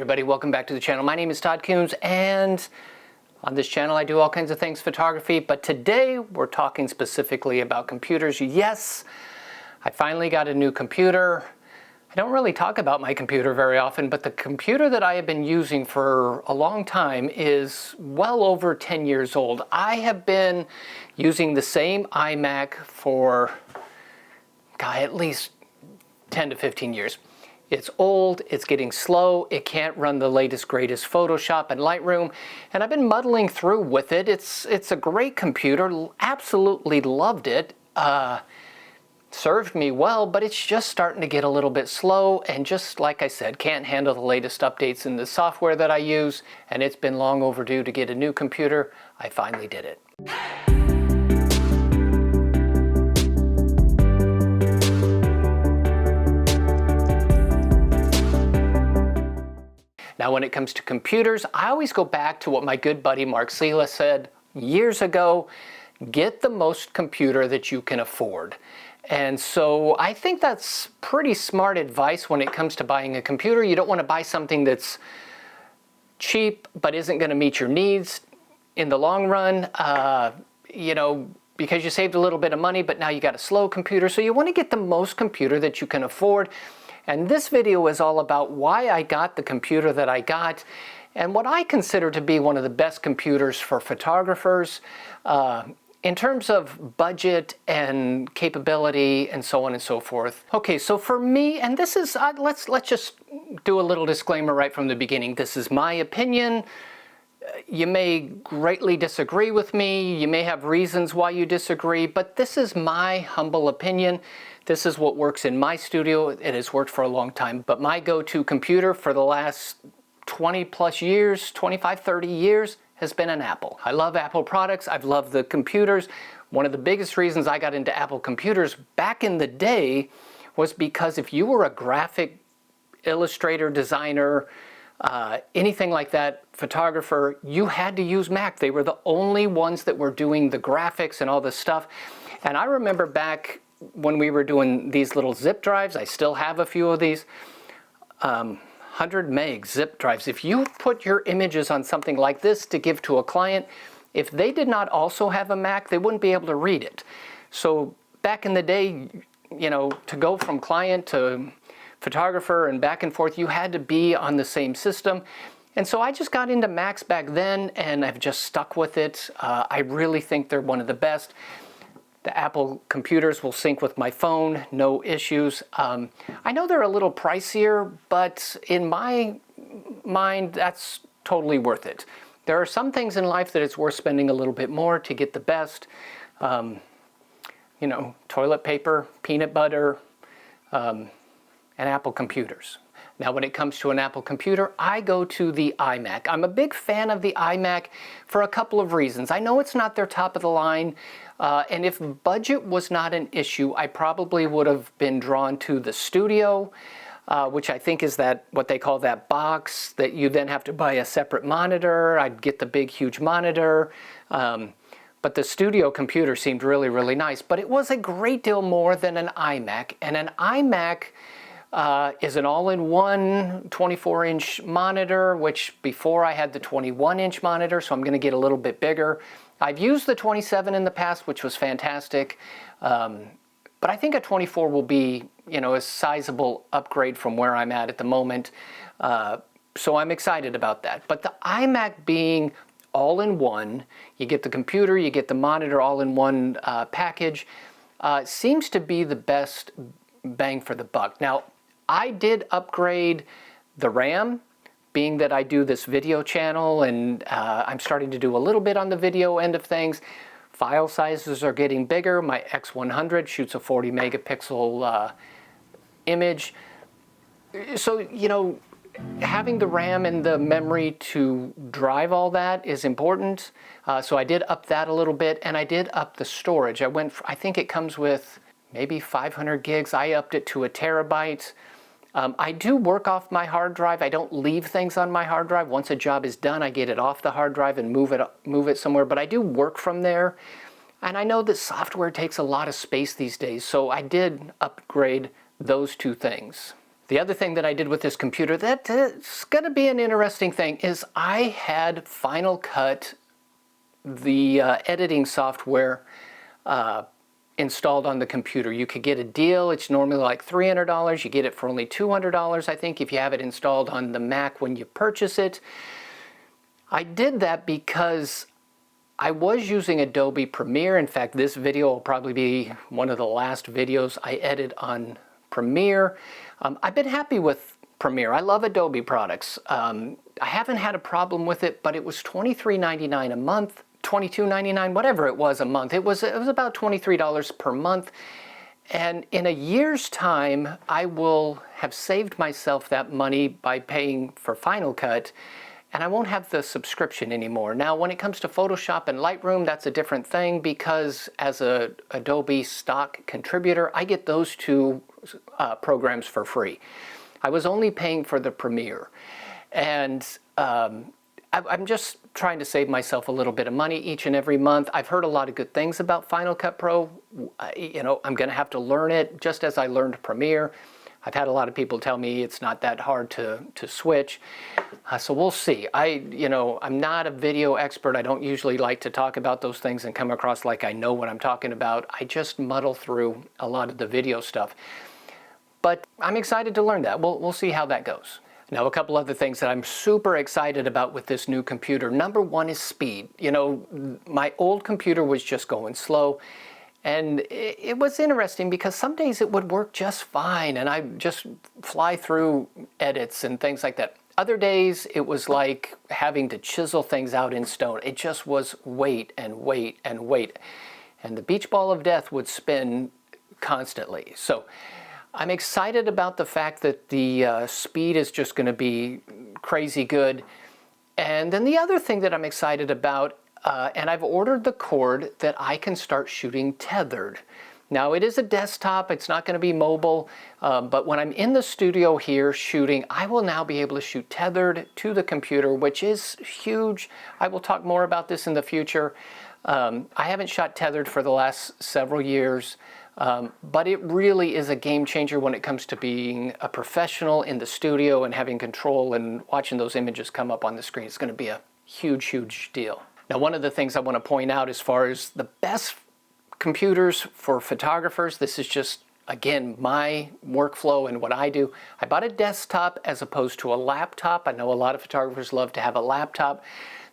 everybody, welcome back to the channel. My name is Todd Coons, and on this channel I do all kinds of things photography, but today we're talking specifically about computers. Yes, I finally got a new computer. I don't really talk about my computer very often, but the computer that I have been using for a long time is well over 10 years old. I have been using the same iMac for, at least 10 to 15 years. It's old, it's getting slow, it can't run the latest greatest Photoshop and Lightroom, and I've been muddling through with it. It's a great computer, absolutely loved it, served me well, but it's just starting to get a little bit slow, and just like I said, can't handle the latest updates in the software that I use, and it's been long overdue to get a new computer. I finally did it. Now, when it comes to computers, I always go back to what my good buddy Mark Sela said years ago: get the most computer that you can afford. And so I think that's pretty smart advice when it comes to buying a computer. You don't want to buy something that's cheap but isn't going to meet your needs in the long run, because you saved a little bit of money, but now you got a slow computer. So you want to get the most computer that you can afford. And this video is all about why I got the computer that I got and what I consider to be one of the best computers for photographers in terms of budget and capability and so on and so forth. Okay, so for me, and this is, let's just do a little disclaimer right from the beginning. This is my opinion. You may greatly disagree with me. You may have reasons why you disagree, but this is my humble opinion. This is what works in my studio. It has worked for a long time, but my go-to computer for the last 20 plus years, 25, 30 years, has been an Apple. I love Apple products. I've loved the computers. One of the biggest reasons I got into Apple computers back in the day was because if you were a graphic illustrator, designer, anything like that, photographer, you had to use Mac. They were the only ones that were doing the graphics and all this stuff. And I remember back when we were doing these little zip drives, I still have a few of these, 100 meg zip drives. If you put your images on something like this to give to a client, if they did not also have a Mac, they wouldn't be able to read it. So back in the day, to go from client to photographer and back and forth, you had to be on the same system. And so I just got into Macs back then, and I've just stuck with it. I really think they're one of the best. The Apple computers will sync with my phone, no issues. I know they're a little pricier, but in my mind, that's totally worth it. There are some things in life that it's worth spending a little bit more to get the best. Toilet paper, peanut butter, and Apple computers. Now, when it comes to an Apple computer, I go to the iMac. I'm a big fan of the iMac for a couple of reasons. I know it's not their top of the line, and if budget was not an issue, I probably would have been drawn to the Studio, which I think is what they call that box that you then have to buy a separate monitor. I'd get the big, huge monitor. But the Studio computer seemed really, really nice. But it was a great deal more than an iMac. And an iMac is an all-in-one 24-inch monitor, which before I had the 21-inch monitor, so I'm going to get a little bit bigger. I've used the 27 in the past, which was fantastic. But I think a 24 will be, a sizable upgrade from where I'm at the moment. So I'm excited about that. But the iMac being all-in-one, you get the computer, you get the monitor all in one package, seems to be the best bang for the buck. Now, I did upgrade the RAM, being that I do this video channel, and I'm starting to do a little bit on the video end of things. File sizes are getting bigger. My X100 shoots a 40 megapixel image. So, having the RAM and the memory to drive all that is important. So I did up that a little bit, and I did up the storage. I think it comes with maybe 500 gigs. I upped it to 1 terabyte. I do work off my hard drive. I don't leave things on my hard drive. Once a job is done, I get it off the hard drive and move it somewhere. But I do work from there. And I know that software takes a lot of space these days, so I did upgrade those two things. The other thing that I did with this computer that's going to be an interesting thing is I had Final Cut, the editing software, installed on the computer. You could get a deal. It's normally like $300. You get it for only $200, I think, if you have it installed on the Mac when you purchase it. I did that because I was using Adobe Premiere. In fact, this video will probably be one of the last videos I edit on Premiere. I've been happy with Premiere. I love Adobe products. I haven't had a problem with it, but it was $23.99 a month. $22.99, whatever it was a month. It was about $23 per month. And in a year's time, I will have saved myself that money by paying for Final Cut, and I won't have the subscription anymore. Now, when it comes to Photoshop and Lightroom, that's a different thing because as a Adobe stock contributor, I get those two programs for free. I was only paying for the Premiere. And I'm just trying to save myself a little bit of money each and every month. I've heard a lot of good things about Final Cut Pro. You know, I'm going to have to learn it just as I learned Premiere. I've had a lot of people tell me it's not that hard to switch. So we'll see. I'm not a video expert. I don't usually like to talk about those things and come across like I know what I'm talking about. I just muddle through a lot of the video stuff. But I'm excited to learn that. We'll see how that goes. Now, a couple other things that I'm super excited about with this new computer. Number one is speed. You know, my old computer was just going slow. And it was interesting because some days it would work just fine and I just fly through edits and things like that. Other days it was like having to chisel things out in stone. It just was wait and wait and wait. And the beach ball of death would spin constantly. So I'm excited about the fact that the speed is just going to be crazy good. And then the other thing that I'm excited about, and I've ordered the cord that I can start shooting tethered. Now it is a desktop, it's not going to be mobile, but when I'm in the studio here shooting, I will now be able to shoot tethered to the computer, which is huge. I will talk more about this in the future. I haven't shot tethered for the last several years. But it really is a game changer when it comes to being a professional in the studio and having control and watching those images come up on the screen. It's going to be a huge, huge deal. Now, one of the things I want to point out as far as the best computers for photographers, this is just, again, my workflow and what I do. I bought a desktop as opposed to a laptop. I know a lot of photographers love to have a laptop.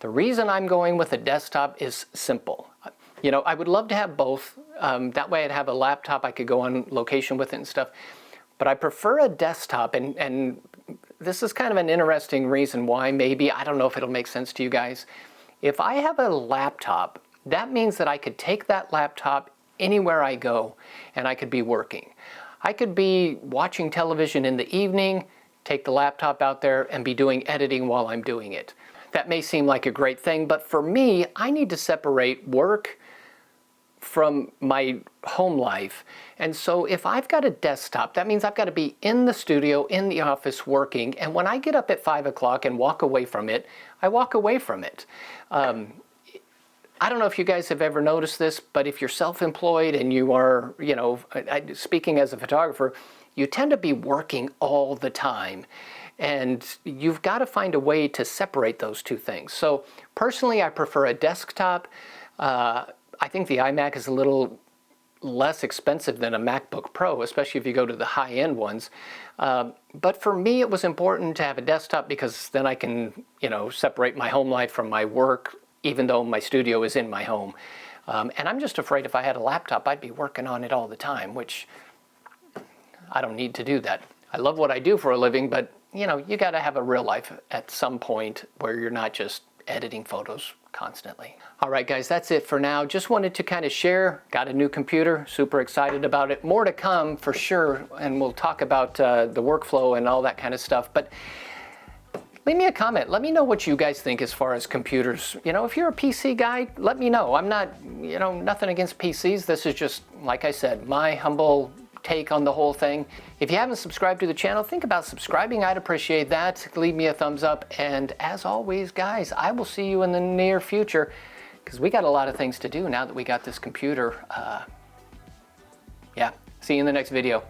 The reason I'm going with a desktop is simple. You know, I would love to have both. That way I'd have a laptop, I could go on location with it and stuff. But I prefer a desktop, and this is kind of an interesting reason why maybe. I don't know if it'll make sense to you guys. If I have a laptop, that means that I could take that laptop anywhere I go and I could be working. I could be watching television in the evening, take the laptop out there and be doing editing while I'm doing it. That may seem like a great thing, but for me, I need to separate work from my home life. And so if I've got a desktop, that means I've got to be in the studio, in the office working. And when I get up at 5 o'clock and walk away from it, I walk away from it. I don't know if you guys have ever noticed this, but if you're self-employed and you are, you know, speaking as a photographer, you tend to be working all the time. And you've got to find a way to separate those two things. So personally, I prefer a desktop. I think the iMac is a little less expensive than a MacBook Pro, especially if you go to the high-end ones. But for me, it was important to have a desktop because then I can, you know, separate my home life from my work, even though my studio is in my home. And I'm just afraid if I had a laptop, I'd be working on it all the time, which I don't need to do that. I love what I do for a living, but you know, you got to have a real life at some point where you're not just editing photos constantly. All right, guys, that's it for now. Just wanted to kind of share. Got a new computer, super excited about it. More to come for sure, and we'll talk about the workflow and all that kind of stuff. But leave me a comment. Let me know what you guys think as far as computers. You know, if you're a PC guy, let me know. I'm not, you know, nothing against PCs. This is just, like I said, my humble take on the whole thing. If you haven't subscribed to the channel, think about subscribing. I'd appreciate that. Leave me a thumbs up. And as always, guys, I will see you in the near future because we got a lot of things to do now that we got this computer. Yeah, see you in the next video.